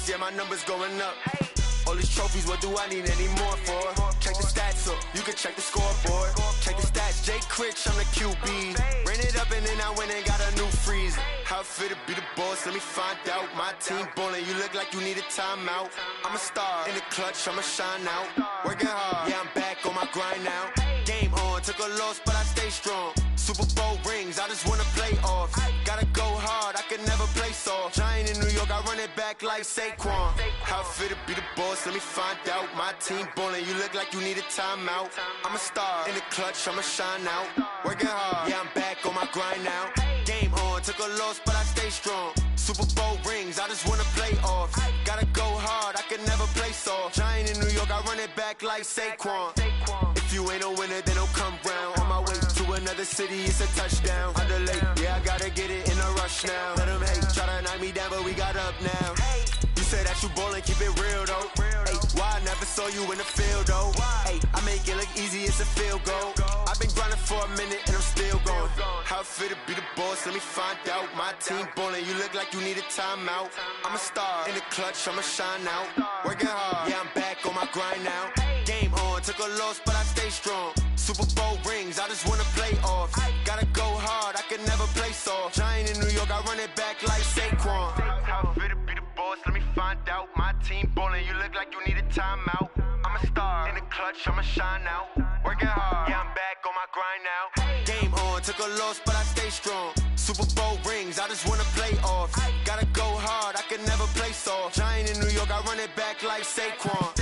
numbers, yeah, my numbers going up. All these trophies, what do I need any more for? Check the stats up, you can check the scoreboard. Check the stats, Jay Critch, I'm the QB. Ran it up and then I went and got a new freeze. How it feel to be the boss, let me find out. My team ballin', you look like you need a timeout. I'm a star, in the clutch, I'ma shine out. Working hard, yeah, I'm back on my grind now. Game on, took a loss, but I stay strong. Super Bowl rings, I just wanna play off. Gotta go hard, I can never play soft. Giant in New York, I run it back like Saquon. How it feel to be the boss, let me find out. My team ballin', you look like you need a timeout. I'm a star, in the clutch, I'ma shine out. Working hard, yeah, I'm back on my grind now. Game on, took a loss, but I stay strong. Super Bowl rings, I just wanna play off. Gotta go hard, I can never play soft. Giant in New York, I run it back like Saquon. If you ain't a winner, then don't come round. On my way to another city, it's a touchdown. Underlay, yeah, I gotta get it in a rush now. Let them hate, try to knock me down, but we got up now. You say that you ballin', keep it real though. Hey, why I never saw you in the field though? Hey, I make it look easy, it's a field goal. I've been grinding for a minute and I'm still going. How it feel to be the boss, let me find out. My team ballin', you look like you need a timeout. I'm a star, in the clutch, I'ma shine out. Working hard, yeah, I'm back on my grind now. Game on, took a loss, but I stay strong. Super Bowl rings, I just wanna play off. Gotta go hard, I can never play soft. Giant in New York, I run it back like Saquon. How it feel to be the boss, let me find out. My team ballin', you look like you need a timeout. I'm a star, in the clutch, I'ma shine out. Working hard, yeah, I'm back on my grind now. Game on, took a loss, but I stay strong. Super Bowl rings, I just wanna play off. Gotta go hard, I can never play soft. Giant in New York, I run it back like Saquon.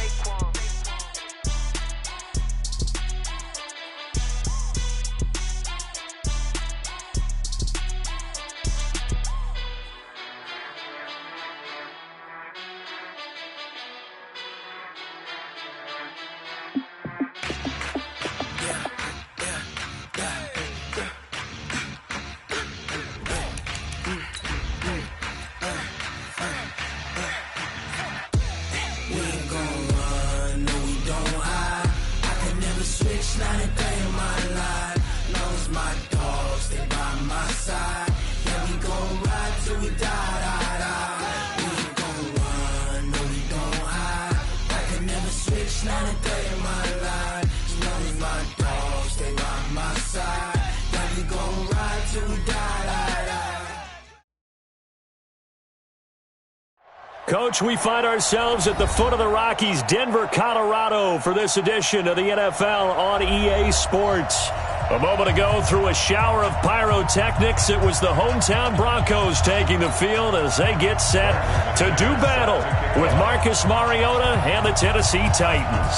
Coach, we find ourselves at the foot of the Rockies, Denver, Colorado, for this edition of the NFL on EA Sports. A moment ago, through a shower of pyrotechnics, it was the hometown Broncos taking the field as they get set to do battle with Marcus Mariota and the Tennessee Titans.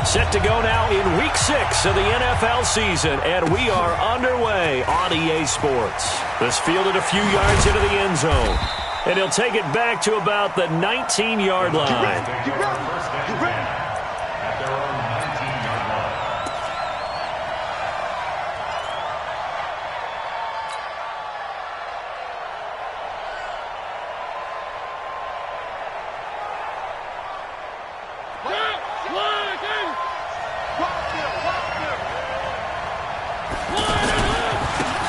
Set to go now in Week 6 of the NFL season, and we are underway on EA Sports. This fielded a few yards into the end zone. And he'll take it back to about the 19-yard line.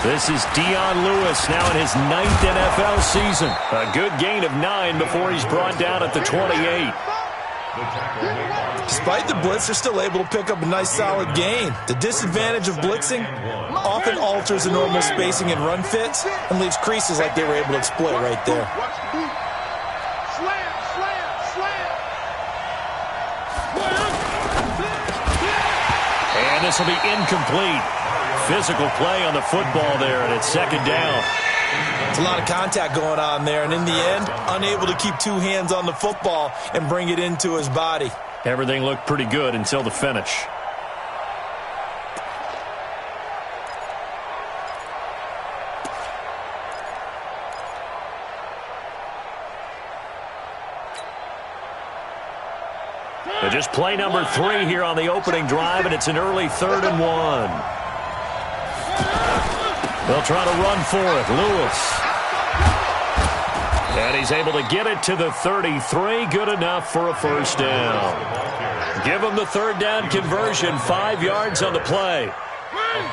This is Dion Lewis now in his 9th NFL season. A good gain of 9 before he's brought down at the 28. Despite the blitz, they're still able to pick up a nice solid gain. The disadvantage of blitzing often alters the normal spacing and run fits and leaves creases like they were able to exploit right there. And this will be incomplete. Physical play on the football there, and it's second down. It's a lot of contact going on there, and in the end, unable to keep two hands on the football and bring it into his body. Everything looked pretty good until the finish. They're just play number 3 here on the opening drive, and it's an early 3rd and 1. They'll try to run for it. Lewis. And he's able to get it to the 33. Good enough for a first down. Give them the 3rd down conversion. 5 yards on the play.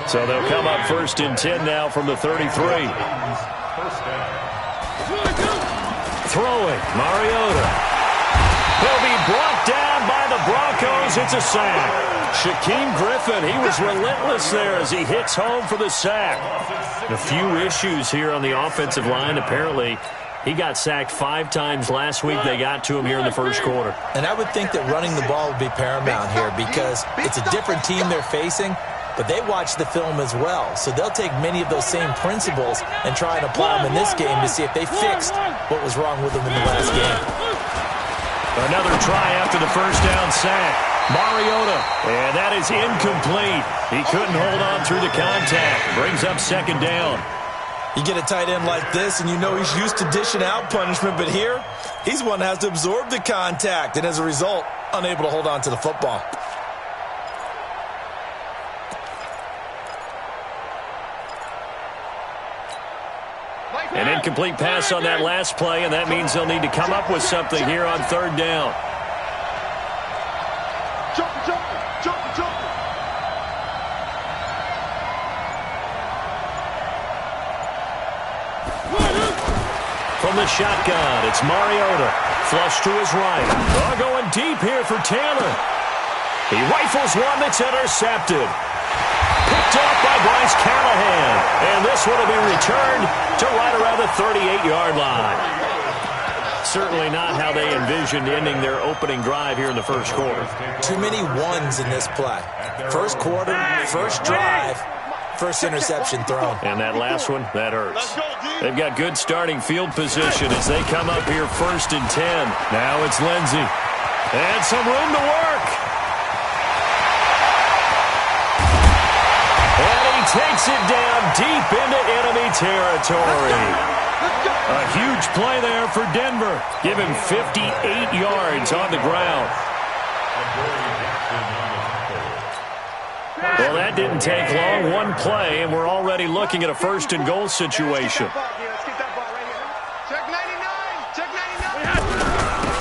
So they'll come up 1st and 10 now from the 33. Throwing. Mariota. brought down by the Broncos. It's a sack. Shaquem Griffin, he was relentless there as he hits home for the sack. A few issues here on the offensive line. Apparently, he got sacked 5 times last week. They got to him here in the first quarter. And I would think that running the ball would be paramount here because it's a different team they're facing, but they watch the film as well. So they'll take many of those same principles and try and apply them in this game to see if they fixed what was wrong with them in the last game. Another try after the first down sack. Mariota, and that is incomplete. He couldn't hold on through the contact. Brings up second down. You get a tight end like this, and you know he's used to dishing out punishment, but here, he's one that has to absorb the contact, and as a result, unable to hold on to the football. An incomplete pass on that last play, and that means they'll need to come up with something here on third down. From the shotgun, it's Mariota. Flush to his right. Oh, going deep here for Taylor. He rifles one that's intercepted. Picked off by Bryce Callahan. And this one will be returned to right around the 38-yard line. Certainly not how they envisioned ending their opening drive here in the first quarter. Too many ones in this play. First quarter, first drive, first interception thrown. And that last one, that hurts. They've got good starting field position as they come up here first and 10. Now it's Lindsey. And some room to work. And he takes it down deep into enemy territory. A huge play there for Denver. Give him 58 yards on the ground. Well, that didn't take long. One play, and we're already looking at a first and goal situation.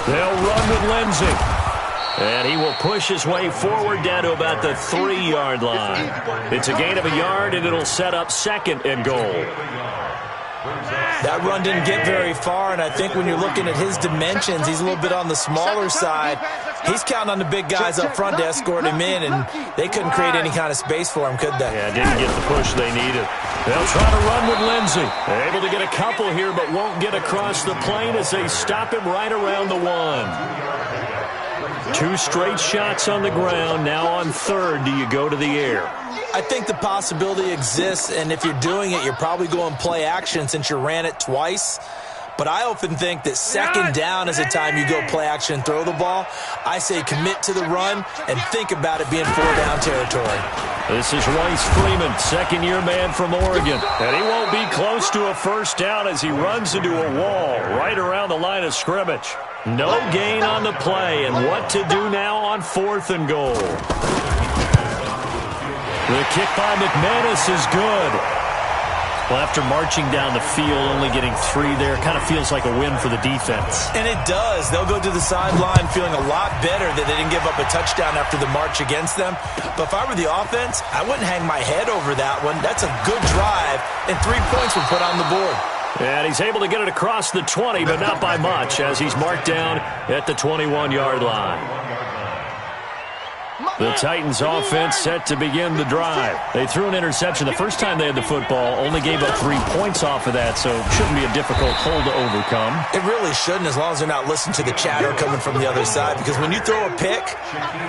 They'll run with Lindsey. And he will push his way forward down to about the 3-yard line. It's a gain of a yard, and it'll set up second and goal. That run didn't get very far, and I think when you're looking at his dimensions, he's a little bit on the smaller side. He's counting on the big guys up front to escort him in, and they couldn't create any kind of space for him, could they? Yeah, didn't get the push they needed. They'll try to run with Lindsey. They're able to get a couple here, but won't get across the plane as they stop him right around the 1. 2 straight shots on the ground. Now on third, do you go to the air? I think the possibility exists, and if you're doing it, you're probably going play action since you ran it twice. But I often think that second down is the time you go play action and throw the ball. I say commit to the run and think about it being 4-down territory. This is Royce Freeman, second-year man from Oregon. And he won't be close to a first down as he runs into a wall right around the line of scrimmage. No gain on the play, and what to do now on fourth and goal. The kick by McManus is good. Well, after marching down the field, only getting 3 there, kind of feels like a win for the defense. And it does. They'll go to the sideline feeling a lot better that they didn't give up a touchdown after the march against them. But if I were the offense, I wouldn't hang my head over that one. That's a good drive, and 3 points were put on the board. And he's able to get it across the 20, but not by much, as he's marked down at the 21-yard line. The Titans offense set to begin the drive. They threw an interception the first time they had the football, only gave up 3 points off of that, so it shouldn't be a difficult hole to overcome. It really shouldn't, as long as they're not listening to the chatter coming from the other side, because when you throw a pick,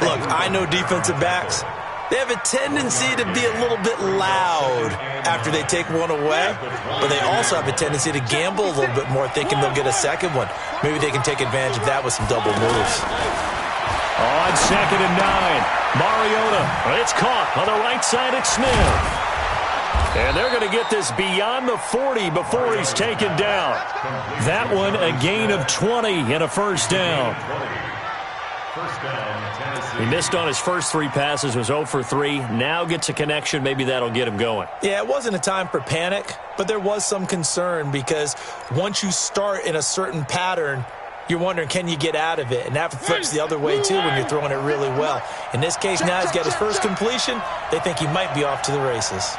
look, I know defensive backs, they have a tendency to be a little bit loud after they take one away, but they also have a tendency to gamble a little bit more, thinking they'll get a second one. Maybe they can take advantage of that with some double moves. On second and 9, Mariota. It's caught on the right side at Smith. And they're going to get this beyond the 40 before he's taken down. That one, a gain of 20 and a first down. He missed on his first 3 passes, was 0 for 3. Now gets a connection. Maybe that'll get him going. Yeah, it wasn't a time for panic, but there was some concern because once you start in a certain pattern, you're wondering, can you get out of it? And that flips the other way, too, when you're throwing it really well. In this case, now he's got his first completion. They think he might be off to the races.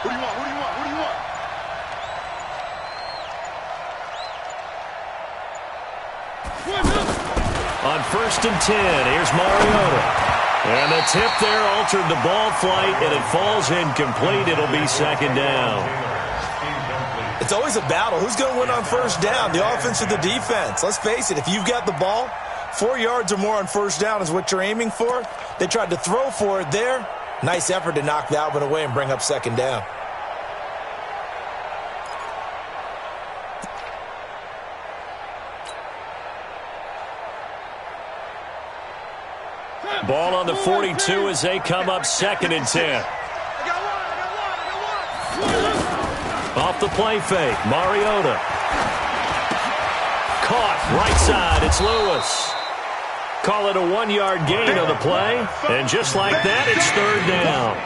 What do you want? on 1st and 10. Here's Mariota. And the tip there altered the ball flight, and it falls incomplete. It'll be 2nd down. It's always a battle. Who's going to win on 1st down, the offense or the defense? Let's face it, if you've got the ball, 4 yards or more on 1st down is what you're aiming for. They tried to throw for it there. Nice effort to knock that one away and bring up 2nd down. Ball on the 42 as they come up 2nd and 10. Off the play fake, Mariota. Caught, right side, it's Lewis. Call it a 1-yard gain on the play, and just like that, it's 3rd down.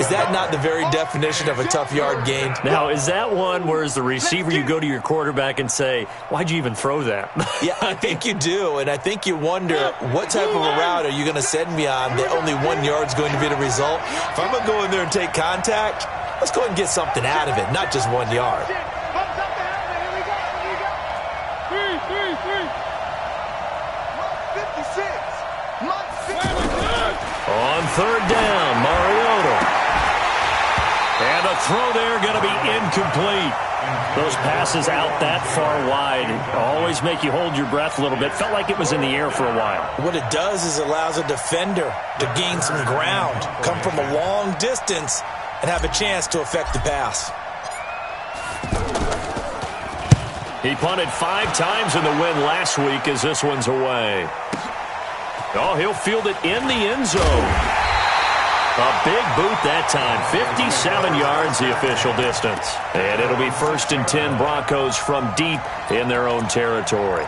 Is that not the very definition of a tough yard gain? Now, is that one where as the receiver you go to your quarterback and say, why'd you even throw that? Yeah, I think you do, and I think you wonder what type of a route are you going to send me on that only 1 yard's going to be the result? If I'm going to go in there and take contact, let's go ahead and get something out of it, not just 1 yard. On 3rd down, Mariota. And the throw there going to be incomplete. Those passes out that far wide always make you hold your breath a little bit. Felt like it was in the air for a while. What it does is it allows a defender to gain some ground, come from a long distance, and have a chance to affect the pass. He punted 5 times in the win last week as this one's away. Oh, he'll field it in the end zone. A big boot that time. 57 yards the official distance. And it'll be 1st and 10 Broncos from deep in their own territory.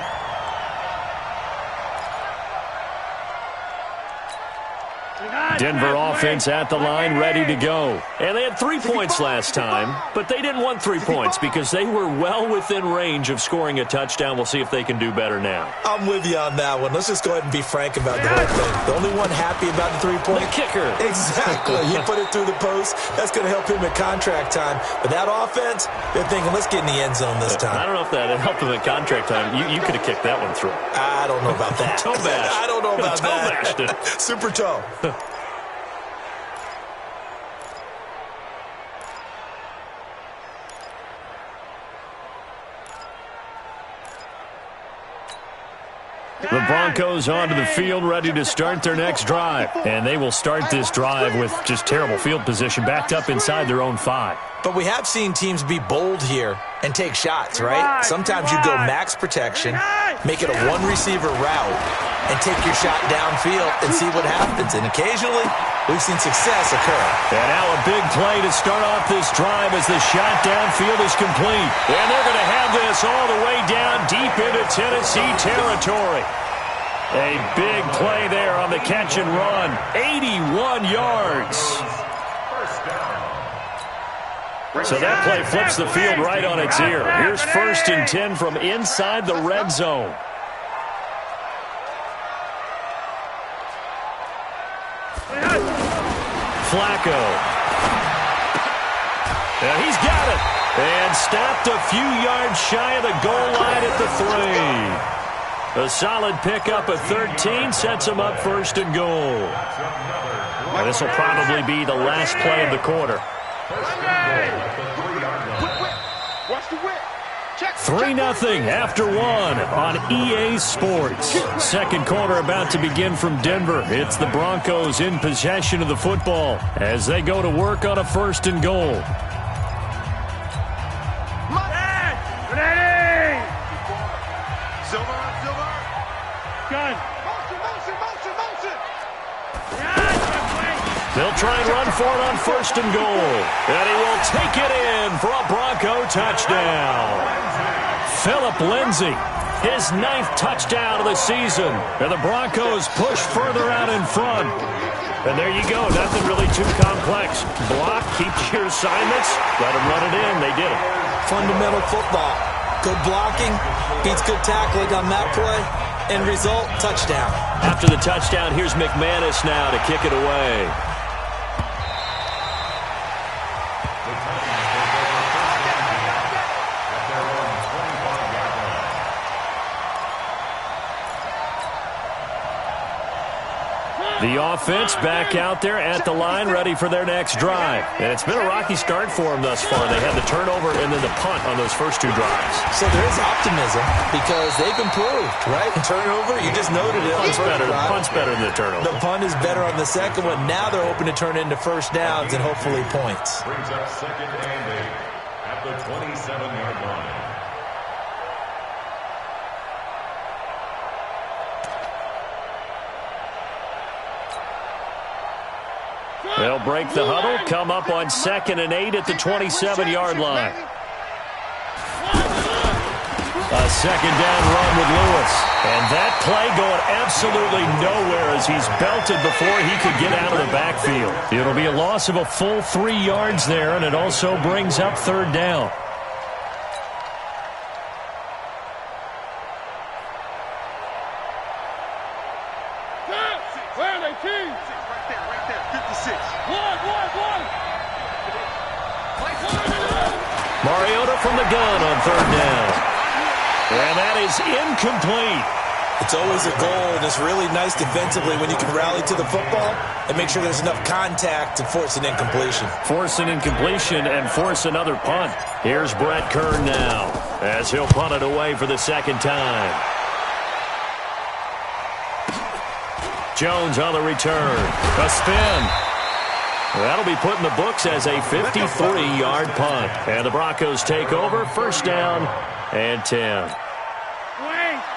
Denver offense at the line, ready to go. And they had 3 points last time, but they didn't want 3 points because they were well within range of scoring a touchdown. We'll see if they can do better now. I'm with you on that one. Let's just go ahead and be frank about the whole thing. The only one happy about the 3-point? The kicker. Exactly. You put it through the post. That's going to help him at contract time. But that offense, they're thinking, let's get in the end zone this time. I don't know if that helped him at contract time. You could have kicked that one through. I don't know about that. Toe bash. I don't know about toe that. Bashed it. Super toe. The Broncos onto the field, ready to start their next drive. And they will start this drive with just terrible field position, backed up inside their own 5. But we have seen teams be bold here and take shots, right? Sometimes you go max protection, make it a 1-receiver route, and take your shot downfield and see what happens. And occasionally, we've seen success occur. And now a big play to start off this drive as the shot downfield is complete. And they're going to have this all the way down deep into Tennessee territory. A big play there on the catch and run. 81 yards. So that play flips the field right on its ear. Here's 1st and 10 from inside the red zone. Flacco. Now he's got it. And stopped a few yards shy of the goal line at the 3. A solid pickup of 13 sets him up 1st and goal. Now this will probably be the last play of the quarter. 3-0 after 1 on EA Sports. Second quarter about to begin from Denver. It's the Broncos in possession of the football as they go to work on a 1st and goal. They'll try and run for it on 1st and goal. And he will take it in for a Bronco touchdown. Phillip Lindsay, his 9th touchdown of the season. And the Broncos push further out in front. And there you go. Nothing really too complex. Block, keep your assignments, let them run it in. They did it. Fundamental football. Good blocking, beats good tackling on that play. End result, touchdown. After the touchdown, here's McManus now to kick it away. The offense back out there at the line, ready for their next drive. And it's been a rocky start for them thus far. They had the turnover and then the punt on those first two drives. So there is optimism because they've improved, right? Turnover, you just noted it. Punt's better than the turnover. The punt is better on the second one. Now they're hoping to turn into first downs and hopefully points. Brings up second and 8 at the 27-yard line. They'll break the huddle, come up on 2nd and 8 at the 27-yard line. A second down run with Lewis. And that play going absolutely nowhere as he's belted before he could get out of the backfield. It'll be a loss of a full 3 yards there, and it also brings up 3rd down. Mariota from the gun on 3rd down. And that is incomplete. It's always a goal, and it's really nice defensively when you can rally to the football and make sure there's enough contact to force an incompletion. Force an incompletion and force another punt. Here's Brett Kern now as he'll punt it away for the second time. Jones on the return. A spin. That'll be put in the books as a 53-yard punt. And the Broncos take over, 1st down and 10.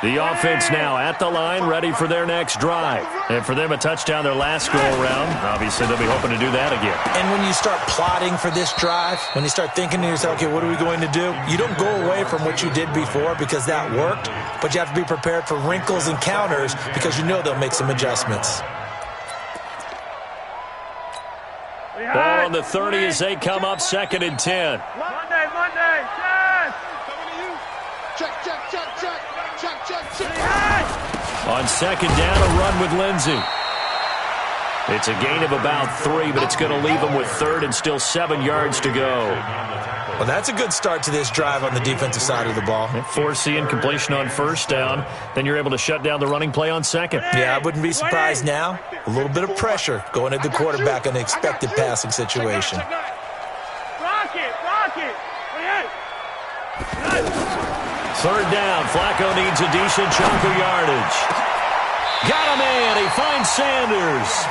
The offense now at the line, ready for their next drive. And for them, a touchdown their last go-around. Obviously, they'll be hoping to do that again. And when you start plotting for this drive, when you start thinking to yourself, okay, what are we going to do? You don't go away from what you did before because that worked, but you have to be prepared for wrinkles and counters because you know they'll make some adjustments. Ball on the 30 as they come up 2nd and 10. Monday, yes! Check. On 2nd down, a run with Lindsey. It's a gain of about 3, but it's going to leave them with 3rd and still 7 yards to go. Well, that's a good start to this drive on the defensive side of the ball. Force the incompletion on 1st down. Then you're able to shut down the running play on 2nd. Yeah, I wouldn't be surprised now. A little bit of pressure going at the quarterback in an expected passing situation. Rock it. 3rd down. Flacco needs a decent chunk of yardage. Got him in. He finds Sanders.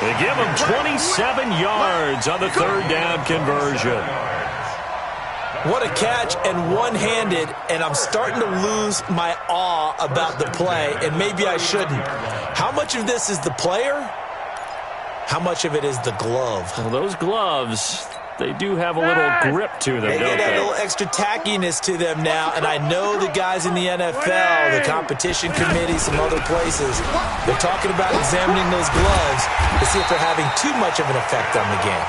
They give him 27 yards on the 3rd down conversion. What a catch, and one-handed, and I'm starting to lose my awe about the play, and maybe I shouldn't. How much of this is the player? How much of it is the glove? Well, those gloves, they do have a little grip to them, They don't get a they? little extra tackiness to them now, and I know the guys in the NFL, the competition committee, some other places, they're talking about examining those gloves to see if they're having too much of an effect on the game.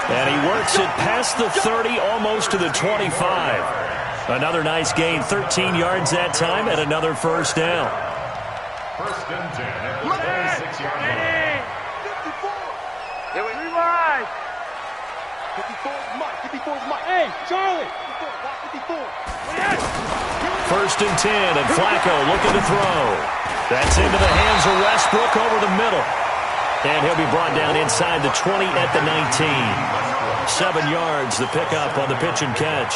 And he works it past the 30, almost to the 25. Another nice gain, 13 yards that time, and another 1st down. 1st and 10 at the 26-yard line. 54's Mike. Hey, Charlie. 1st and 10, and Flacco looking to throw. That's into the hands of Westbrook over the middle. And he'll be brought down inside the 20 at the 19. 7 yards, the pickup on the pitch and catch.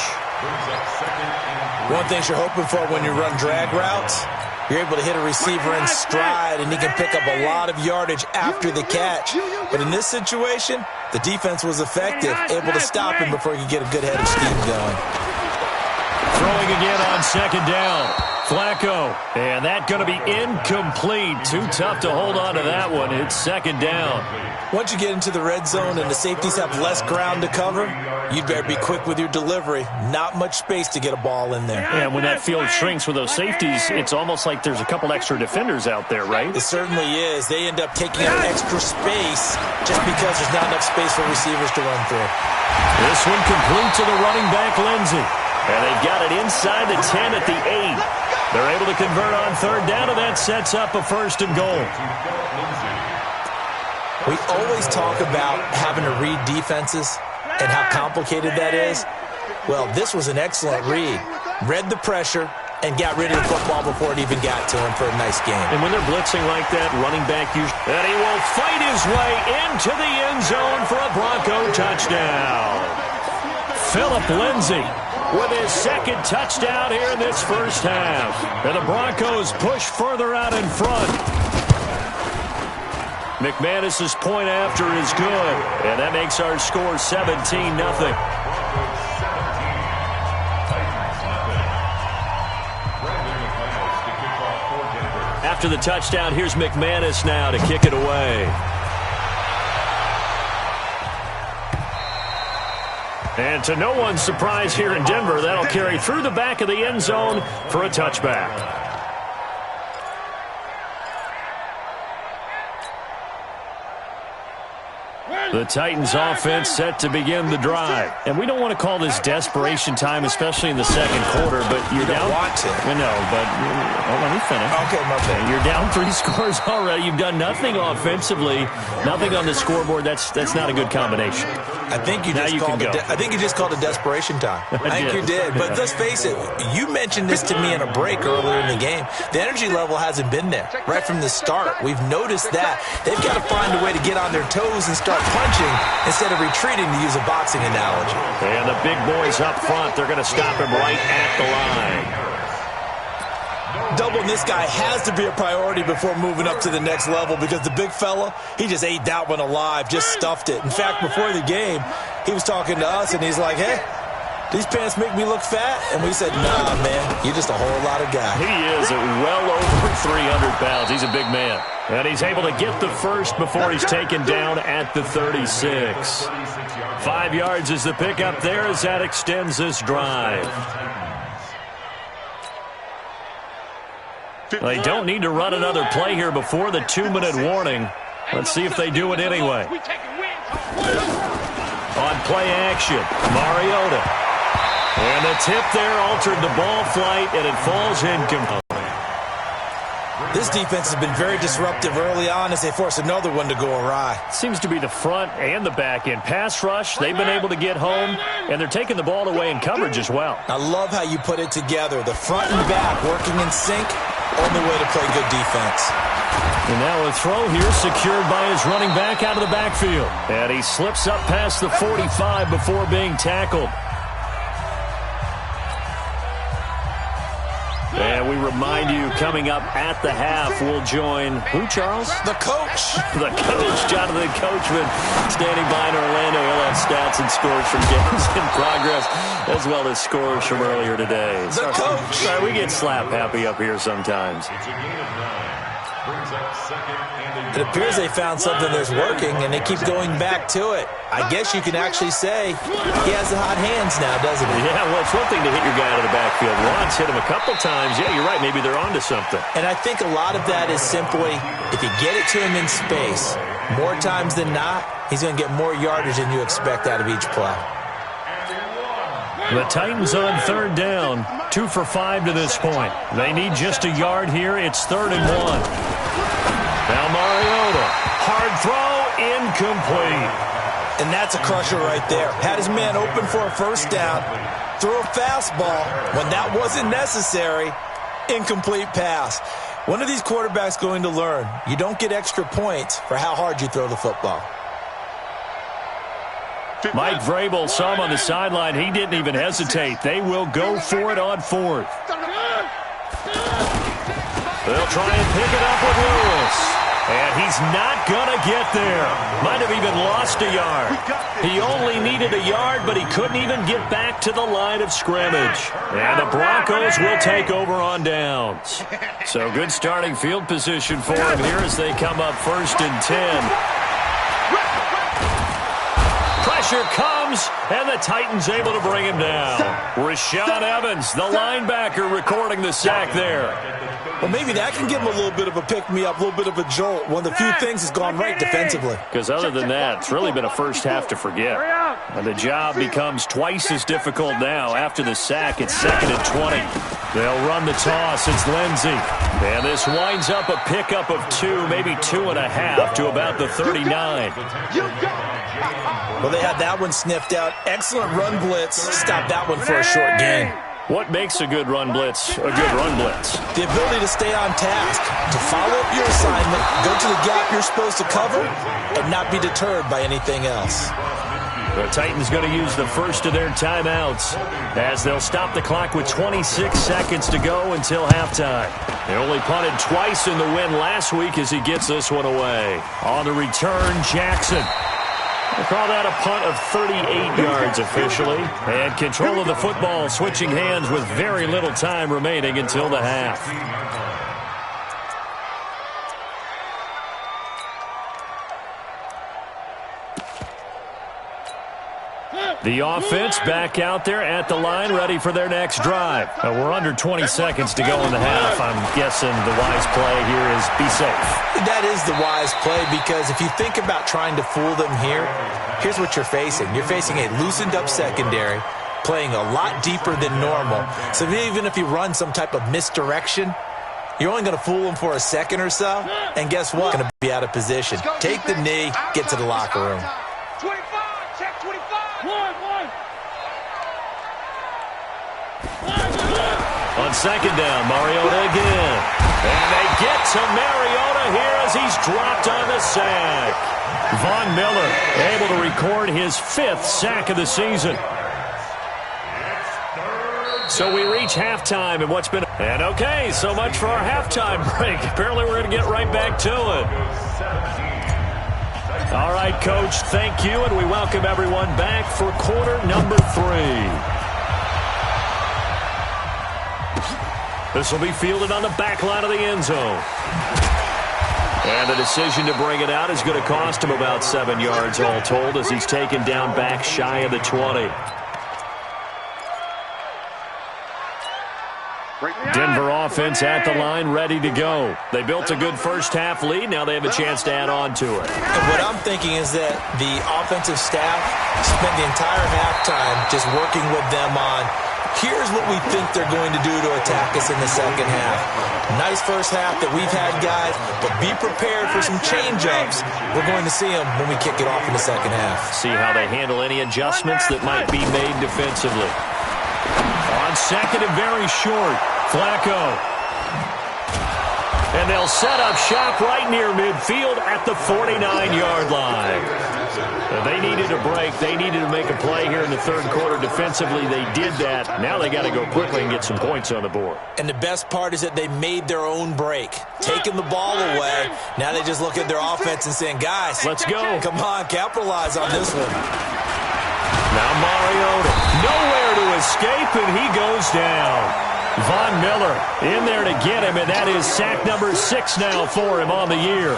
One thing you're hoping for when you run drag routes, you're able to hit a receiver in stride, and he can pick up a lot of yardage after the catch. But in this situation, the defense was effective, able to stop him before he could get a good head of steam going. Throwing again on 2nd down. Flacco, and that going to be incomplete. Too tough to hold on to that one. It's 2nd down. Once you get into the red zone and the safeties have less ground to cover, you'd better be quick with your delivery. Not much space to get a ball in there. And when that field shrinks with those safeties, it's almost like there's a couple extra defenders out there, right? It certainly is. They end up taking up extra space just because there's not enough space for receivers to run through. This one complete to the running back, Lindsey. And they've got it inside the 10 at the 8. They're able to convert on 3rd down, and that sets up a 1st and goal. We always talk about having to read defenses and how complicated that is. Well, this was an excellent read. Read the pressure, and got rid of the football before it even got to him for a nice game. And when they're blitzing like that, running back usually... And he will fight his way into the end zone for a Bronco touchdown. Phillip Lindsay with his second touchdown here in this first half. And the Broncos push further out in front. McManus's point after is good. And that makes our score 17-0. After the touchdown, here's McManus now to kick it away. And to no one's surprise here in Denver, that'll carry through the back of the end zone for a touchback. The Titans offense set to begin the drive. And we don't want to call this desperation time, especially in the second quarter, but you're down. You don't want to. I know, but let me finish. Okay, my bad. You're down 3 scores already. You've done nothing offensively, nothing on the scoreboard. That's not a good combination. I think you just called it desperation time. I think you did. But let's face it, you mentioned this to me in a break earlier in the game. The energy level hasn't been there right from the start. We've noticed that. They've got to find a way to get on their toes and start punching instead of retreating, to use a boxing analogy. And the big boys up front, they're going to stop him right at the line. Doubling this guy has to be a priority before moving up to the next level, because the big fella, he just ate that one alive, just stuffed it. In fact, before the game, he was talking to us, and he's like, hey, these pants make me look fat? And we said, nah, man, you're just a whole lot of guy. He is well over 300 pounds. He's a big man. And he's able to get the first before he's taken down at the 36. 5 yards is the pickup there as that extends this drive. They don't need to run another play here before the 2-minute warning. Let's see if they do it anyway. On play action, Mariota. And the tip there altered the ball flight, and it falls incomplete. This defense has been very disruptive early on as they force another one to go awry. Seems to be the front and the back end. Pass rush, they've been able to get home, and they're taking the ball away in coverage as well. I love how you put it together. The front and back working in sync, only way to play good defense. And now a throw here secured by his running back out of the backfield. And he slips up past the 45 before being tackled. And we remind you, coming up at the half, we'll join who, Charles? The coach. The coach, Jonathan Coachman, standing by in Orlando. He'll have stats and scores from games in progress, as well as scores from earlier today. The coach. Sorry, we get slap happy up here sometimes. It appears they found something that's working, and they keep going back to it. I guess you can actually say he has the hot hands now, doesn't he? Yeah, well, it's one thing to hit your guy out of the backfield once, hit him a couple times. Yeah, you're right. Maybe they're onto something. And I think a lot of that is simply, if you get it to him in space, more times than not, he's going to get more yardage than you expect out of each play. The Titans on third down, 2 for 5 to this point. They need just a yard here. It's 3rd and 1. Now Mariota, hard throw, incomplete. And that's a crusher right there. Had his man open for a first down, threw a fastball when that wasn't necessary, incomplete pass. One of these quarterbacks going to learn, you don't get extra points for how hard you throw the football. Mike Vrabel saw him on the sideline. He didn't even hesitate. They will go for it on 4th. They'll try and pick it up with Lewis. And he's not going to get there. Might have even lost a yard. He only needed a yard, but he couldn't even get back to the line of scrimmage. And the Broncos will take over on downs. So good starting field position for him here as they come up 1st and 10. Pressure comes, and the Titans able to bring him down. Rashaan Evans, the linebacker, recording the sack there. Well, maybe that can give him a little bit of a pick-me-up, a little bit of a jolt. One of the few things that's gone right defensively. Because other than that, it's really been a first half to forget. And the job becomes twice as difficult now. After the sack, it's 2nd and 20. They'll run the toss. It's Lindsay. And this winds up a pickup of 2, maybe 2.5 to about the 39. Well, they had that one sniffed out. Excellent run blitz. Stop that one for a short gain. What makes a good run blitz a good run blitz? The ability to stay on task, to follow up your assignment, go to the gap you're supposed to cover, and not be deterred by anything else. The Titans going to use the first of their timeouts as they'll stop the clock with 26 seconds to go until halftime. They only punted twice in the win last week as he gets this one away. On the return, Jackson. We'll call that a punt of 38 yards officially. And control of the football switching hands with very little time remaining until the half. The offense back out there at the line, ready for their next drive. We're under 20 seconds to go in the half. I'm guessing the wise play here is be safe. That is the wise play, because if you think about trying to fool them here, here's what you're facing. You're facing a loosened up secondary, playing a lot deeper than normal. So even if you run some type of misdirection, you're only going to fool them for a second or so. And guess what? Going to be out of position. Take the knee, get to the locker room. 25, check 25. On second down, Mariota again. And they get to Mariota here as he's dropped on the sack. Von Miller able to record his 5th sack of the season. So we reach halftime and what's been... And okay, so much for our halftime break. Apparently we're going to get right back to it. All right, Coach, thank you, and we welcome everyone back for quarter number 3. This will be fielded on the back line of the end zone. And the decision to bring it out is going to cost him about 7 yards all told as he's taken down back shy of the 20. Denver offense at the line, ready to go. They built a good first-half lead. Now they have a chance to add on to it. And what I'm thinking is that the offensive staff spent the entire halftime just working with them on, here's what we think they're going to do to attack us in the second half. Nice first half that we've had, guys, but be prepared for some change-ups. We're going to see them when we kick it off in the second half. See how they handle any adjustments that might be made defensively. On second and very short, Flacco. And they'll set up shop right near midfield at the 49-yard line. They needed a break. They needed to make a play here in the third quarter defensively. They did that. Now they got to go quickly and get some points on the board. And the best part is that they made their own break, taking the ball away. Now they just look at their offense and saying, guys, let's go. Come on, capitalize on this one. Now Mariota, nowhere to escape, and he goes down. Von Miller in there to get him, and that is sack number 6 now for him on the year.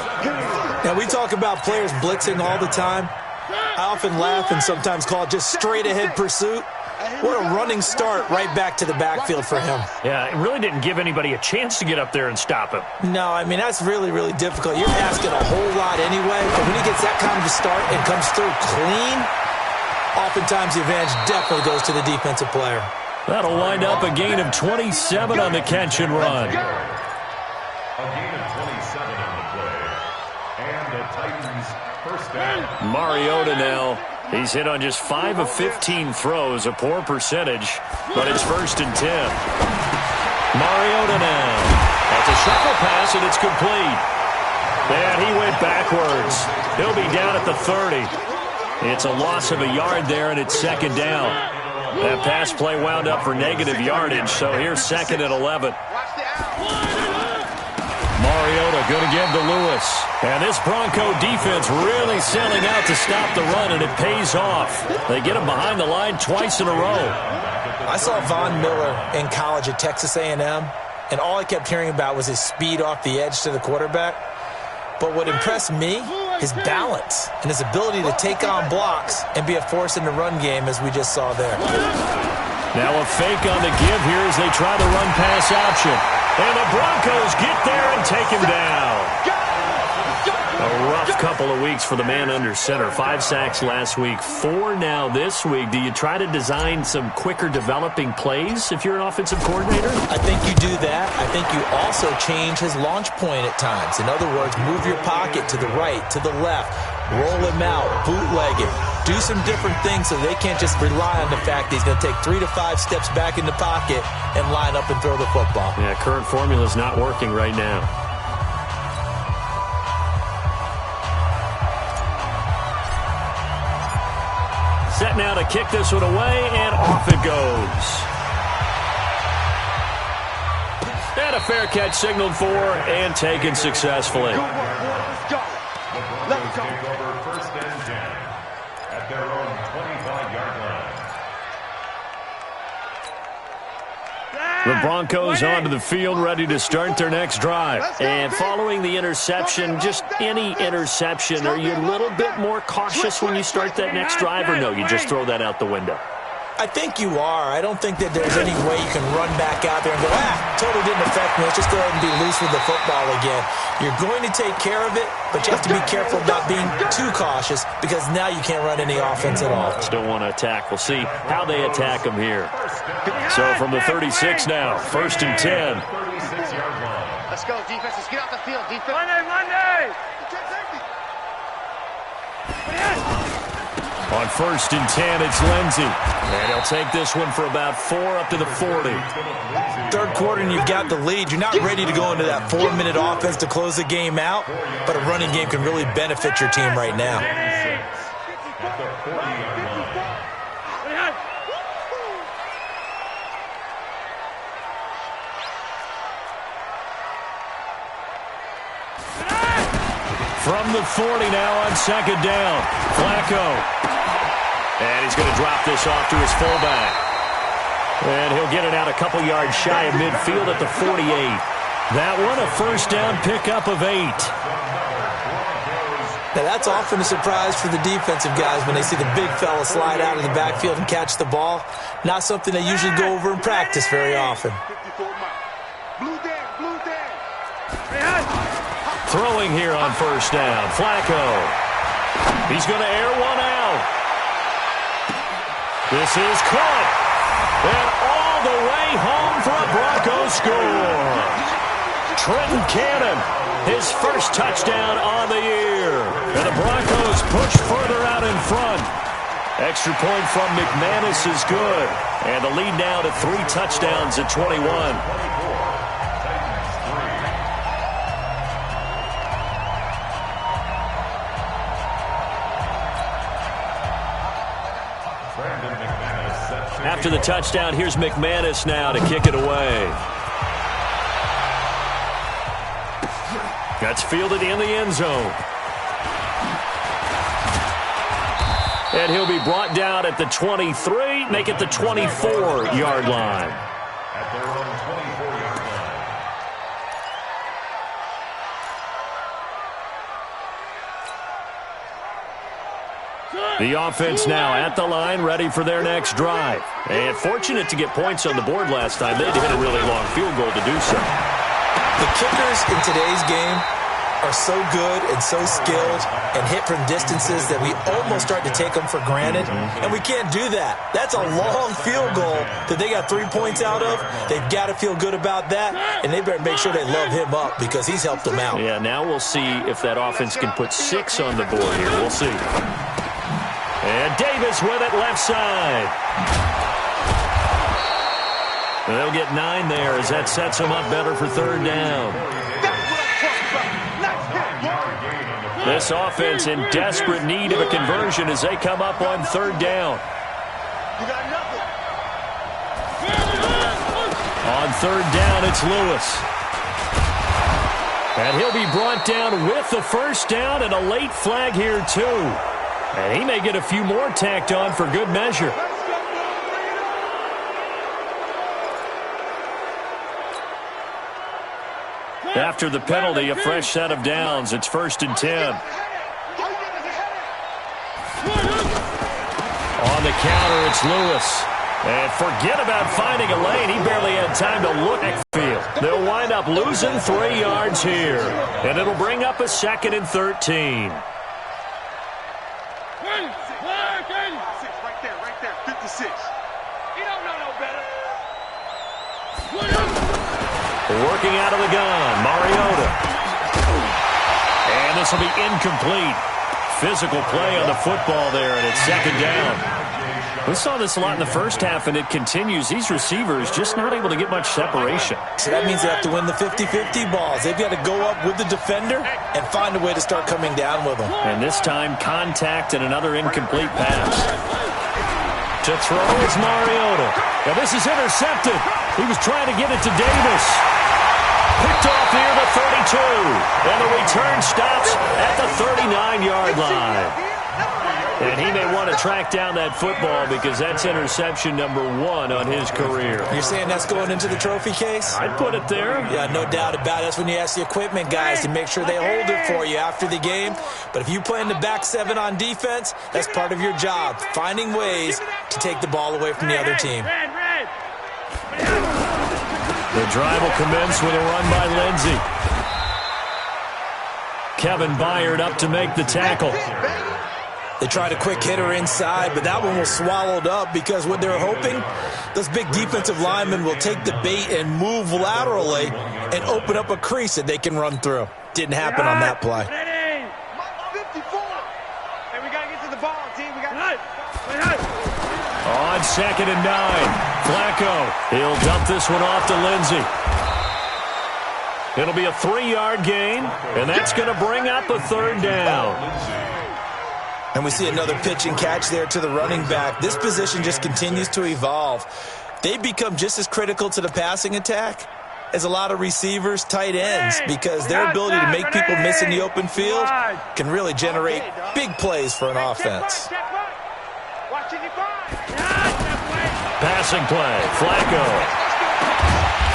Now, we talk about players blitzing all the time. I often laugh and sometimes call it just straight-ahead pursuit. What a running start right back to the backfield for him. Yeah, it really didn't give anybody a chance to get up there and stop him. No, I mean, that's really, really difficult. You're asking a whole lot anyway, but when he gets that kind of a start and comes through clean, oftentimes the advantage definitely goes to the defensive player. That'll wind up a gain of 27 on the catch and run. A gain of 27 on the play. And the Titans first down. Mariota now. He's hit on just 5 of 15 throws, a poor percentage, but it's 1st and 10. Mariota now. That's a shuffle pass, and it's complete. And he went backwards. He'll be down at the 30. It's a loss of a yard there, and it's 2nd down. That pass play wound up for negative yardage, so here's 2nd and 11. Mariota going to give to Lewis. And this Bronco defense really selling out to stop the run, and it pays off. They get him behind the line twice in a row. I saw Von Miller in college at Texas A&M, and all I kept hearing about was his speed off the edge to the quarterback. But what impressed me, his balance and his ability to take on blocks and be a force in the run game, as we just saw there. Now a fake on the give here as they try the run-pass option. And the Broncos get there and take him down. A rough couple of weeks for the man under center. 5 sacks last week, 4 now this week. Do you try to design some quicker developing plays if you're an offensive coordinator? I think you do that. I think you also change his launch point at times. In other words, move your pocket to the right, to the left. roll him out, bootleg it, do some different things so they can't just rely on the fact that he's going to take 3 to 5 steps back in the pocket and line up and throw the football. Yeah, current formula is not working right now. Set now to kick this one away, and off it goes. And a fair catch signaled for and taken successfully. Let's go. Let's go. Take over first and 10 at their own 25-yard line. The Broncos onto the field, ready to start their next drive. And following the interception, just any interception, are you a little bit more cautious when you start that next drive, or no, you just throw that out the window? I think you are. I don't think that there's any way you can run back out there and go, totally didn't affect me. Let's just go ahead and be loose with the football again. You're going to take care of it, but you have to be careful about being too cautious because now you can't run any offense at all. Still want to attack. We'll see how they attack them here. So from the 36 now, first and 10. 36-yard line. Let's go, defense. Let's get off the field, defense. Monday! On first and 10, it's Lindsey. And he'll take this one for about 4 up to the 40. Third quarter and you've got the lead. You're not ready to go into that 4-minute offense to close the game out, but a running game can really benefit your team right now. At the 40-yard line. From the 40 now on second down, Flacco. And he's going to drop this off to his fullback. And he'll get it out a couple yards shy of midfield at the 48. That one a first down pickup of 8. Now that's often a surprise for the defensive guys when they see the big fella slide out of the backfield and catch the ball. Not something they usually go over in practice very often. Throwing here on first down, Flacco. He's going to air one out. This is caught. And all the way home for a Broncos score. Trenton Cannon, his first touchdown on the year. And the Broncos push further out in front. Extra point from McManus is good. And the lead now to 3 touchdowns at 21. After the touchdown, here's McManus now to kick it away. That's fielded in the end zone. And he'll be brought down at the 23, make it the 24-yard line. At their own 24-yard line. The offense now at the line, ready for their next drive. And fortunate to get points on the board last time. They had to hit a really long field goal to do so. The kickers in today's game are so good and so skilled and hit from distances that we almost start to take them for granted, and we can't do that. That's a long field goal that they got 3 points out of. They've got to feel good about that, and they better make sure they love him up because he's helped them out. Yeah, now we'll see if that offense can put 6 on the board here. We'll see. And Davis with it left side. They'll get 9 there as that sets them up better for third down. This offense in desperate need of a conversion as they come up on third down. On third down, it's Lewis. And he'll be brought down with the first down and a late flag here too. And he may get a few more tacked on for good measure. After the penalty, a fresh set of downs. It's first and 10. On the counter, it's Lewis. And forget about finding a lane. He barely had time to look at the field. They'll wind up losing 3 yards here. And it'll bring up a second and 13. Right there, 56. You don't know no better. Working out of the gun, Mariota. And this will be incomplete. Physical play on the football there, and it's second down. We saw this a lot in the first half, and it continues. These receivers just not able to get much separation. So that means they have to win the 50-50 balls. They've got to go up with the defender and find a way to start coming down with them. And this time, contact and another incomplete pass. To throw is Mariota. Now this is intercepted. He was trying to get it to Davis. Picked off near the 32. And the return stops at the 39-yard line. And he may want to track down that football because that's interception number 1 on his career. You're saying that's going into the trophy case? I'd put it there. Yeah, no doubt about it. That's when you ask the equipment guys to make sure they hold it for you after the game. But if you play in the back 7 on defense, that's part of your job, finding ways to take the ball away from the other team. The drive will commence with a run by Lindsey. Kevin Byard up to make the tackle. They tried a quick hitter inside, but that one was swallowed up because what they're hoping, those big defensive linemen will take the bait and move laterally and open up a crease that they can run through. Didn't happen on that play. 54. Hey, we got to get to the ball, team. We got On second and 9, Flacco. He'll dump this one off to Lindsey. It'll be a 3-yard gain, and that's going to bring up a third down. And we see another pitch and catch there to the running back. This position just continues to evolve. They become just as critical to the passing attack as a lot of receivers, tight ends, because their ability to make people miss in the open field can really generate big plays for an offense. Passing play, Flacco.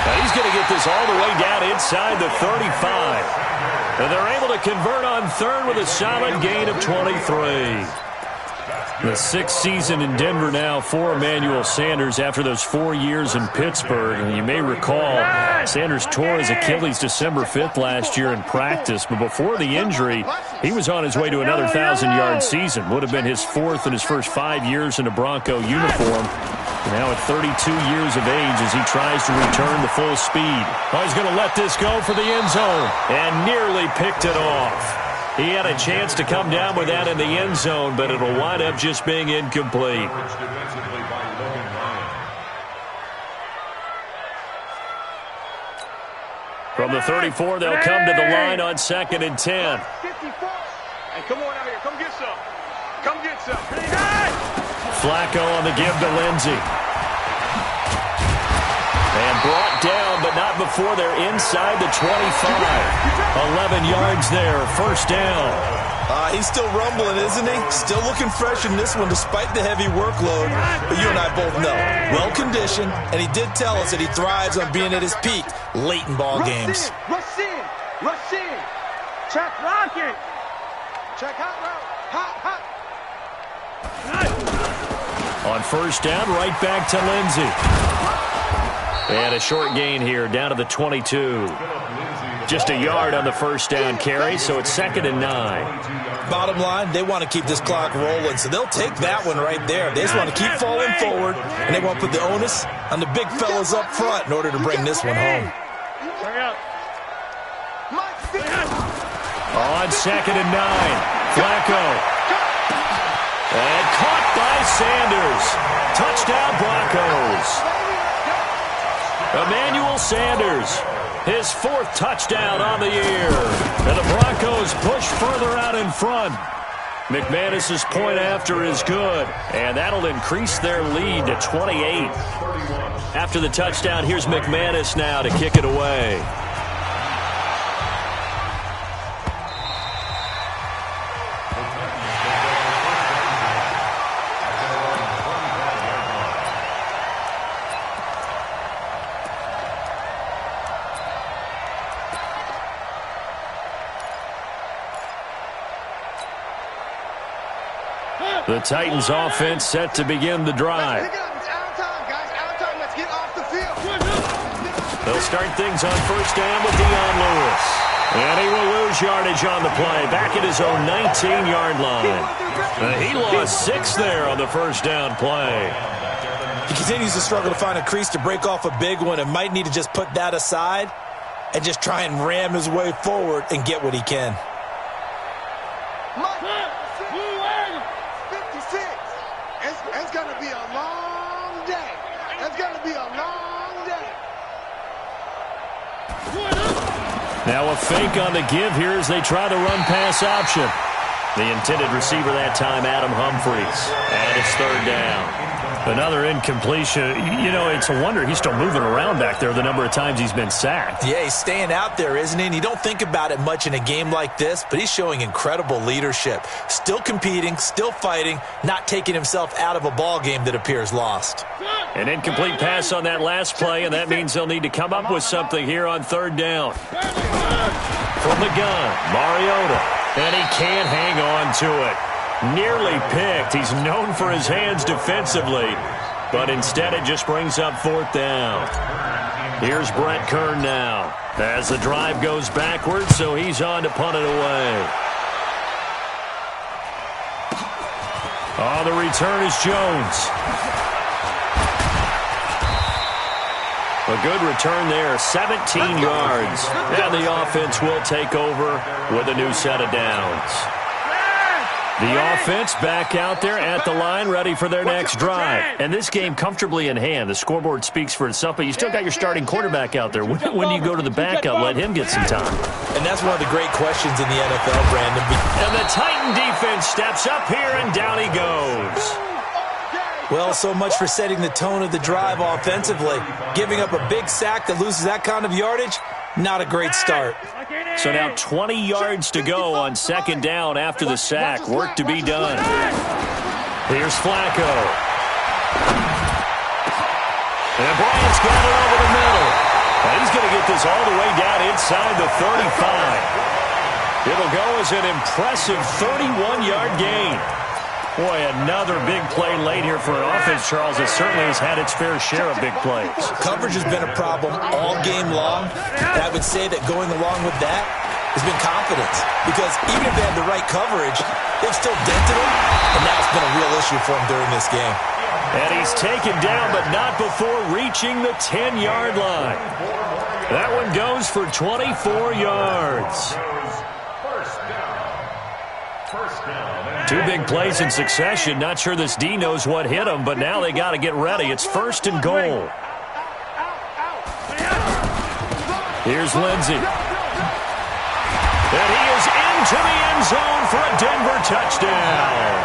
Now he's going to get this all the way down inside the 35. And they're able to convert on third with a solid gain of 23. The 6th season in Denver now for Emmanuel Sanders after those 4 years in Pittsburgh. And you may recall Sanders tore his Achilles December 5th last year in practice. But before the injury, he was on his way to another 1,000-yard season. Would have been his 4th in his first 5 years in a Bronco uniform. Now at 32 years of age as he tries to return to full speed. Oh, he's going to let this go for the end zone and nearly picked it off. He had a chance to come down with that in the end zone, but it'll wind up just being incomplete. From the 34, they'll come to the line on second and 10. Hey, come on out here. Come get some. Come get some. Flacco on the give to Lindsey. And brought down, but not before they're inside the 25. 11 yards there, first down. He's still rumbling, isn't he? Still looking fresh in this one despite the heavy workload. But you and I both know, well-conditioned, and he did tell us that he thrives on being at his peak late in ball games. Rush in. Rush in. Check rocket. Check hot route. Hot. On first down, right back to Lindsey. And a short gain here, down to the 22. Just a yard on the first down carry, so it's second and 9. Bottom line, they want to keep this clock rolling, so they'll take that one right there. They just want to keep falling forward, and they want to put the onus on the big fellas up front in order to bring this one home. On second and 9, Flacco. And caught by Sanders. Touchdown Broncos. Emmanuel Sanders, his 4th touchdown on the year. And the Broncos push further out in front. McManus's point after is good, and that'll increase their lead to 28. After the touchdown, here's McManus now to kick it away. The Titans offense set to begin the drive. They'll start things on first down with Dion Lewis. And he will lose yardage on the play, back at his own 19-yard line. He lost 6 there on the first down play. He continues to struggle to find a crease to break off a big one and might need to just put that aside and just try and ram his way forward and get what he can. gonna be a long day. Now a fake on the give here as they try the run-pass option. The intended receiver that time, Adam Humphries. And it's third down. Another incompletion. You know, it's a wonder he's still moving around back there the number of times he's been sacked. Yeah, he's staying out there, isn't he? And you don't think about it much in a game like this, but he's showing incredible leadership. Still competing, still fighting, not taking himself out of a ball game that appears lost. An incomplete pass on that last play, and that means they'll need to come up with something here on third down. From the gun, Mariota. And he can't hang on to it. Nearly picked. He's known for his hands defensively, but instead it just brings up fourth down. Here's Brett Kern now as the drive goes backwards, so he's on to punt it away. Oh, the return is Jones. A good return there, 17 yards. And the offense will take over with a new set of downs. The offense back out there at the line, ready for their next drive. And this game comfortably in hand. The scoreboard speaks for itself, but you still got your starting quarterback out there. When do you go to the backup? Let him get some time. And that's one of the great questions in the NFL, Brandon. And the Titan defense steps up here, and down he goes. Well, so much for setting the tone of the drive offensively. Giving up a big sack that loses that kind of yardage, not a great start. So now 20 yards to go on second down after the sack. Work to be done. Here's Flacco. And Bryant's got it over the middle. And he's going to get this all the way down inside the 35. It'll go as an impressive 31-yard gain. Boy, another big play late here for an offense, Charles, that certainly has had its fair share of big plays. Coverage has been a problem all game long. And I would say that going along with that has been confidence. Because even if they had the right coverage, they've still dented him, and now it's been a real issue for him during this game. And he's taken down, but not before reaching the 10-yard line. That one goes for 24 yards. Two big plays in succession. Not sure this D knows what hit him, but now they got to get ready. It's first and goal. Here's Lindsey. And he is into the end zone for a Denver touchdown.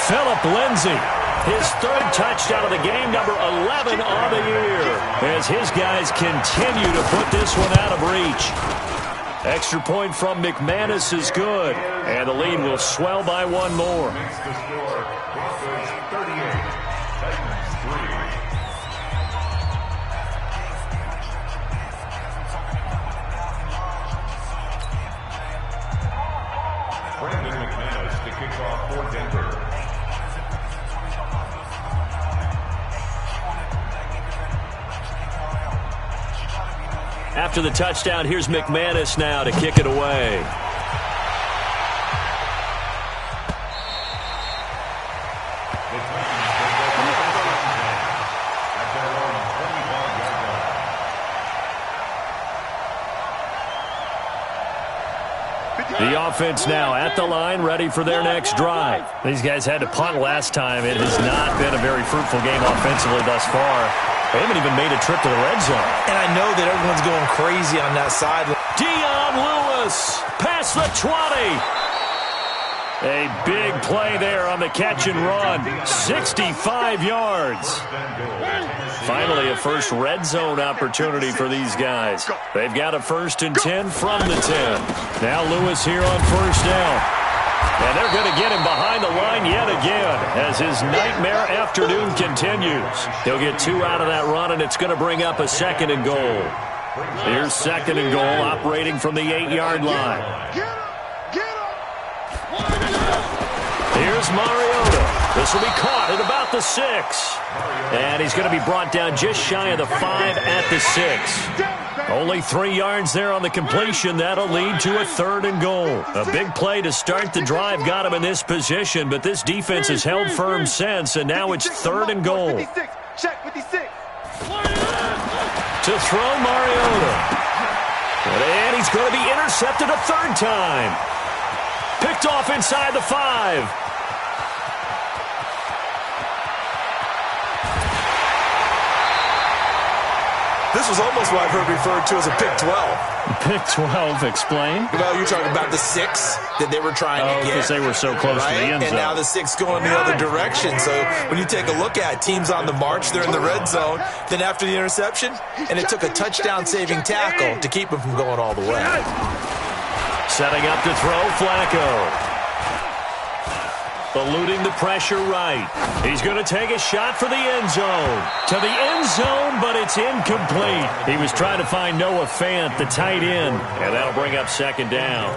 Phillip Lindsey, his third touchdown of the game, number 11 on the year, as his guys continue to put this one out of reach. Extra point from McManus is good, and the lead will swell by one more. Brandon McManus to kick off for Denver. After the touchdown, here's McManus now to kick it away. The offense now at the line, ready for their next drive. These guys had to punt last time. It has not been a very fruitful game offensively thus far. They haven't even made a trip to the red zone. And I know that everyone's going crazy on that side. Dion Lewis, past the 20. A big play there on the catch and run. 65 yards. Finally, a first red zone opportunity for these guys. They've got a 1st and 10 from the 10. Now Lewis here on first down. And they're going to get him behind the line yet again as his nightmare afternoon continues. He'll get 2 out of that run, and it's going to bring up a 2nd and goal. Here's 2nd and goal, operating from the 8-yard line. Here's Mariota. This will be caught at about the 6. And he's going to be brought down just shy of the 5 at the 6. Only 3 yards there on the completion. That'll lead to a 3rd and goal. A big play to start the drive got him in this position, but this defense has held firm since, and now it's 3rd and goal. Check 56. To throw Mariota. And he's going to be intercepted a 3rd time. Picked off inside the 5. This was almost what I've heard referred to as a pick 12. Pick 12, explain. Well, you're talking about the 6 that they were trying to get. Because they were so close to the end zone. And now the 6 going the other direction. So when you take a look at it, teams on the march, they're in the red zone. Then after the interception, and it took a touchdown-saving tackle to keep them from going all the way. Setting up to throw, Flacco. Eluding the pressure right. He's going to take a shot for the end zone. To the end zone, but it's incomplete. He was trying to find Noah Fant, the tight end, and that'll bring up second down.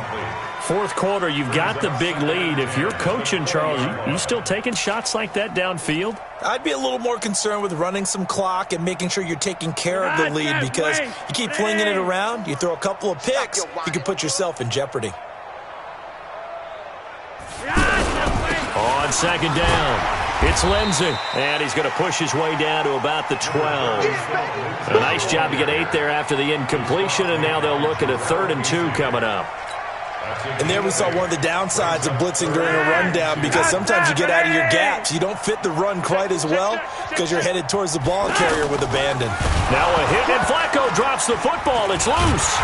Fourth quarter, you've got the big lead. If you're coaching, Charles, you still taking shots like that downfield? I'd be a little more concerned with running some clock and making sure you're taking care of the lead, because you keep flinging it around, you throw a couple of picks, you can put yourself in jeopardy. On second down, it's Lindsey, and he's going to push his way down to about the 12. A nice job to get 8 there after the incompletion, and now they'll look at a 3rd and 2 coming up. And there we saw one of the downsides of blitzing during a rundown, because sometimes you get out of your gaps. You don't fit the run quite as well because you're headed towards the ball carrier with abandon. Now a hit, and Flacco drops the football. It's loose.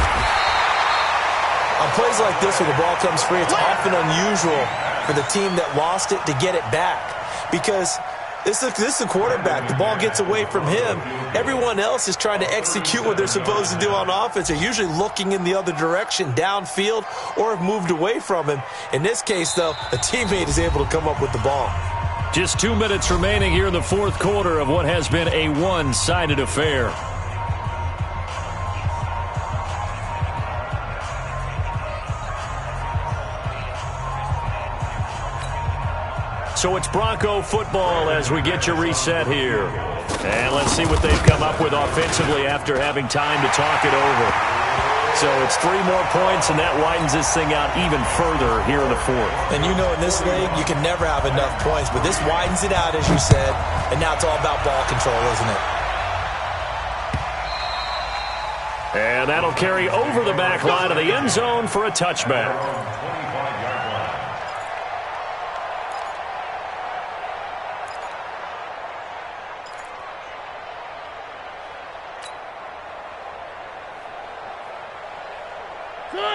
On plays like this where the ball comes free, it's often unusual for the team that lost it to get it back, because this is the quarterback. The ball gets away from him. Everyone else is trying to execute what they're supposed to do on offense. They're usually looking in the other direction, downfield, or have moved away from him. In this case, though, a teammate is able to come up with the ball. Just 2 minutes remaining here in the fourth quarter of what has been a one-sided affair. So it's Bronco football as we get you reset here. And let's see what they've come up with offensively after having time to talk it over. So it's 3 more points, and that widens this thing out even further here in the fourth. And you know, in this league, you can never have enough points, but this widens it out, as you said, and now it's all about ball control, isn't it? And that'll carry over the back line of the end zone for a touchback.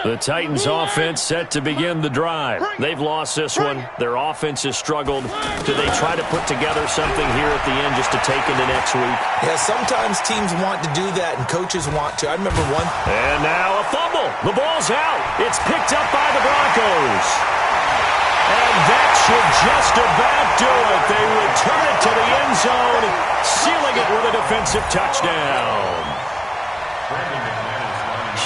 The Titans offense set to begin the drive. They've lost this one. Their offense has struggled. Do they try to put together something here at the end just to take into next week? Yeah, sometimes teams want to do that and coaches want to. I remember one. And now a fumble. The ball's out. It's picked up by the Broncos. And that should just about do it. They return it to the end zone, sealing it with a defensive touchdown.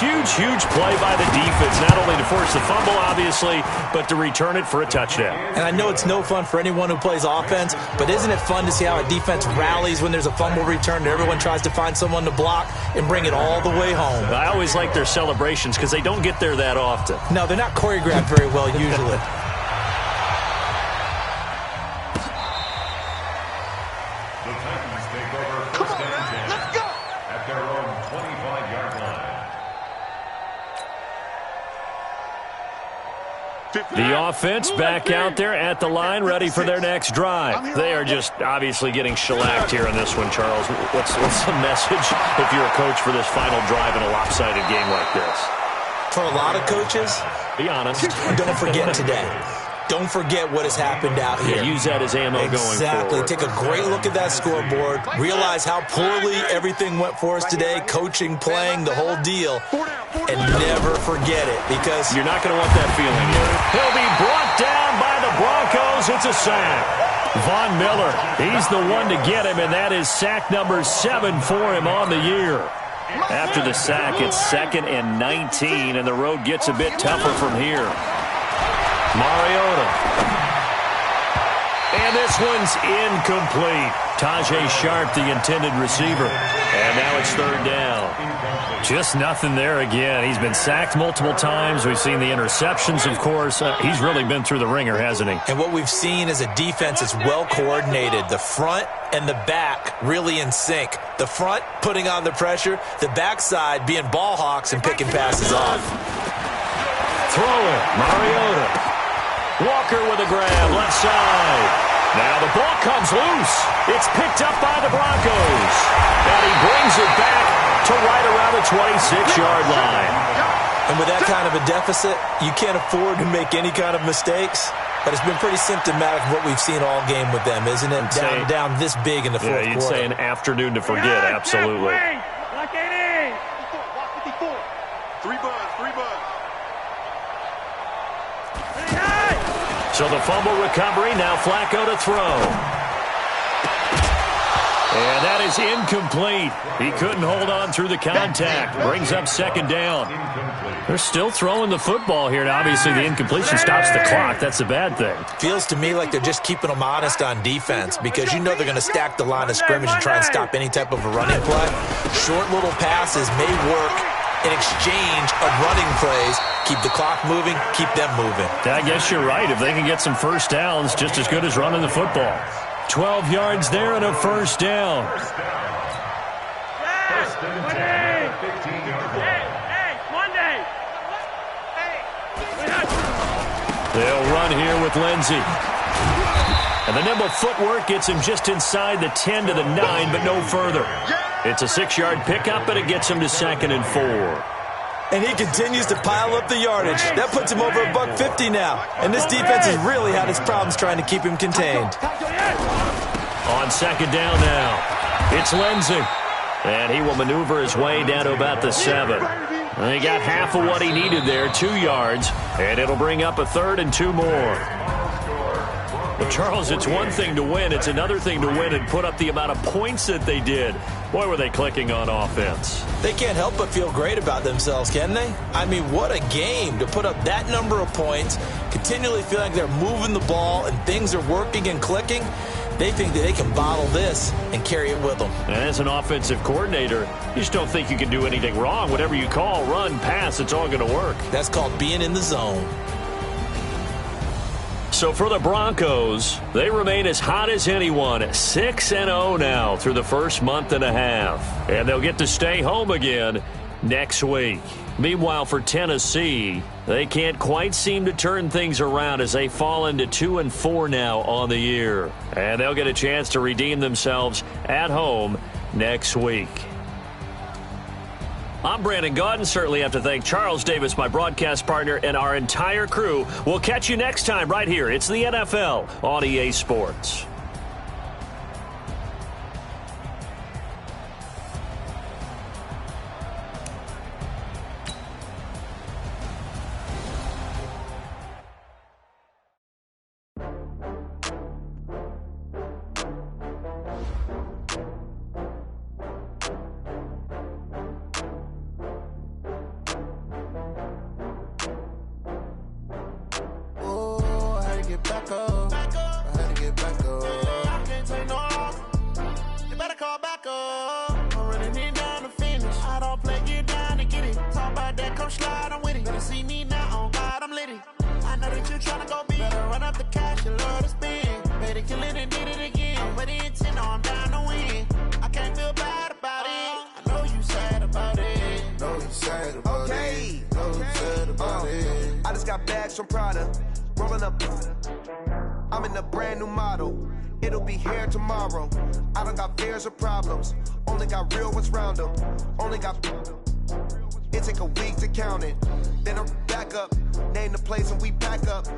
Huge play by the defense, not only to force the fumble, obviously, but to return it for a touchdown. And I know it's no fun for anyone who plays offense, but isn't it fun to see how a defense rallies when there's a fumble return and everyone tries to find someone to block and bring it all the way home? I always like their celebrations because they don't get there that often. No, they're not choreographed very well usually. The Titans take over first and 10 at their own 25-yard line. The offense back out there at the line, ready for their next drive. They are just obviously getting shellacked here in this one, Charles. What's the message if you're a coach for this final drive in a lopsided game like this? For a lot of coaches, be honest. Don't forget today. Don't forget what has happened out here. Yeah, use that as ammo going forward. Exactly. Take a great look at that scoreboard. Realize how poorly everything went for us today, coaching, playing, the whole deal. And never forget it, because you're not going to want that feeling either. He'll be brought down by the Broncos. It's a sack. Von Miller, he's the one to get him, and that is sack number 7 for him on the year. After the sack, it's 2nd and 19, and the road gets a bit tougher from here. Mariota. And this one's incomplete. Tajay Sharp, the intended receiver. And now it's 3rd down. Just nothing there again. He's been sacked multiple times. We've seen the interceptions, of course. He's really been through the ringer, hasn't he? And what we've seen is a defense that's well coordinated. The front and the back really in sync. The front putting on the pressure. The backside being ball hawks and picking passes off. Throw it. Mariota. Walker with a grab, left side. Now the ball comes loose. It's picked up by the Broncos. And he brings it back to 26-yard line. And with that kind of a deficit, you can't afford to make any kind of mistakes. But it's been pretty symptomatic of what we've seen all game with them, isn't it? Down this big in the fourth quarter. You'd say an afternoon to forget, absolutely. Lock it in. 54. 3 buds. So the fumble recovery, now Flacco to throw. And that is incomplete. He couldn't hold on through the contact. Brings up second down. They're still throwing the football here. Now, obviously, the incompletion stops the clock. That's a bad thing. Feels to me like they're just keeping them honest on defense because you know they're going to stack the line of scrimmage and try and stop any type of a running play. Short little passes may work in exchange of running plays. Keep the clock moving, keep them moving. I guess you're right. If they can get some first downs, just as good as running the football. 12 yards there and a first down. First and 10 at the 15-yard line. They'll run here with Lindsey. And the nimble footwork gets him just inside the 10 to the 9, but no further. It's a 6-yard pickup, and it gets him to 2nd and 4. And he continues to pile up the yardage. That puts him over $150 now. And this defense has really had its problems trying to keep him contained. On second down now, it's Lindsey. And he will maneuver his way down to about the 7. And he got half of what he needed there, 2 yards. And it'll bring up a 3rd and 2 more. But, Charles, it's one thing to win. It's another thing to win and put up the amount of points that they did. Boy, were they clicking on offense. They can't help but feel great about themselves, can they? I mean, what a game to put up that number of points, continually feel like they're moving the ball and things are working and clicking. They think that they can bottle this and carry it with them. And as an offensive coordinator, you just don't think you can do anything wrong. Whatever you call, run, pass, it's all going to work. That's called being in the zone. So for the Broncos, they remain as hot as anyone, 6-0 now through the first month and a half. And they'll get to stay home again next week. Meanwhile, for Tennessee, they can't quite seem to turn things around as they fall into 2-4 now on the year. And they'll get a chance to redeem themselves at home next week. I'm Brandon Gaudin. Certainly have to thank Charles Davis, my broadcast partner, and our entire crew. We'll catch you next time right here. It's the NFL on EA Sports. I'm in a brand new model. It'll be here tomorrow. I don't got fears or problems. Only got real ones round them. Only got. It take a week to count it. Then I'm back up. Name the place and we pack up.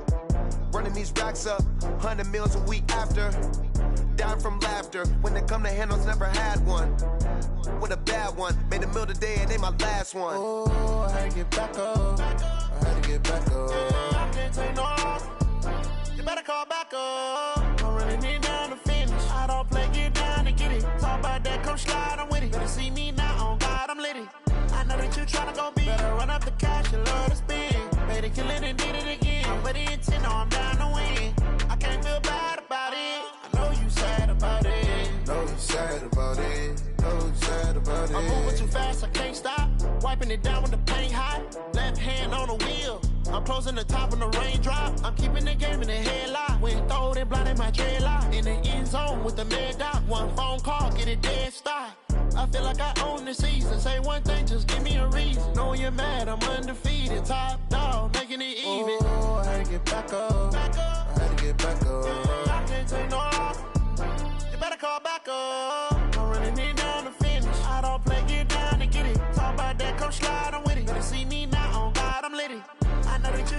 Running these racks up. 100 meals a week after. Down from laughter. When they come to handles, never had one. With a bad one. Made a meal today and they my last one. Oh, I had to get back up. I had to get back up. I can't take no loss. You better call back up. I'm running it down to finish. I don't play, get down and get it. Talk about that, come slide, I'm with it. Better see me now, on God, I'm litty. I know that you tryna go big. Better run up the cash, you love to spend. Made it, kill it, and did it again. I'm with the intent, no, I'm down to win. I can't feel bad about it. I know you sad about it. Know you sad about it. Know you sad about it. I'm moving too fast, I can't stop. Wiping it down with the paint hot. Left hand on the wheel. I'm closing the top when the raindrop. I'm keeping the game in the headlock. When throwed and blinded my dreadlock. In the end zone with the mad dot. One phone call, get it dead stop. I feel like I own the season. Say one thing, just give me a reason. Knowing you're mad, I'm undefeated. Top dog, making it even. Oh, I had to get back up. I had to get back up. I can't take no loss. You better call back up. I'm running it down to finish. I don't play, get down and get it. Talk about that.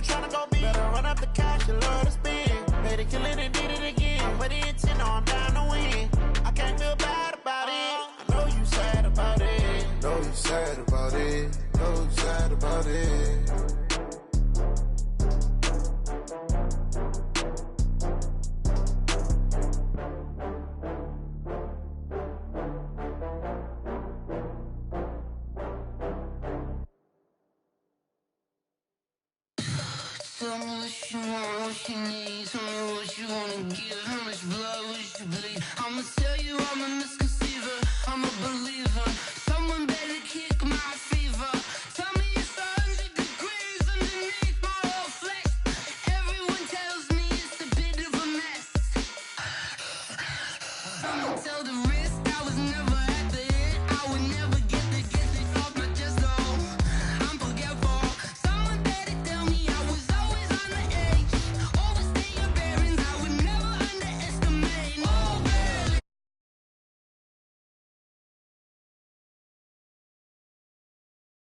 tryna go big. Better run up the cash, you love to spend. Made it, kill it, and did it again. Put it in, know I'm down to win. I can't feel bad about it. I know you sad about it. Know you sad about it. Know you sad about it. Tell me what you want, what you need. Tell me what you wanna give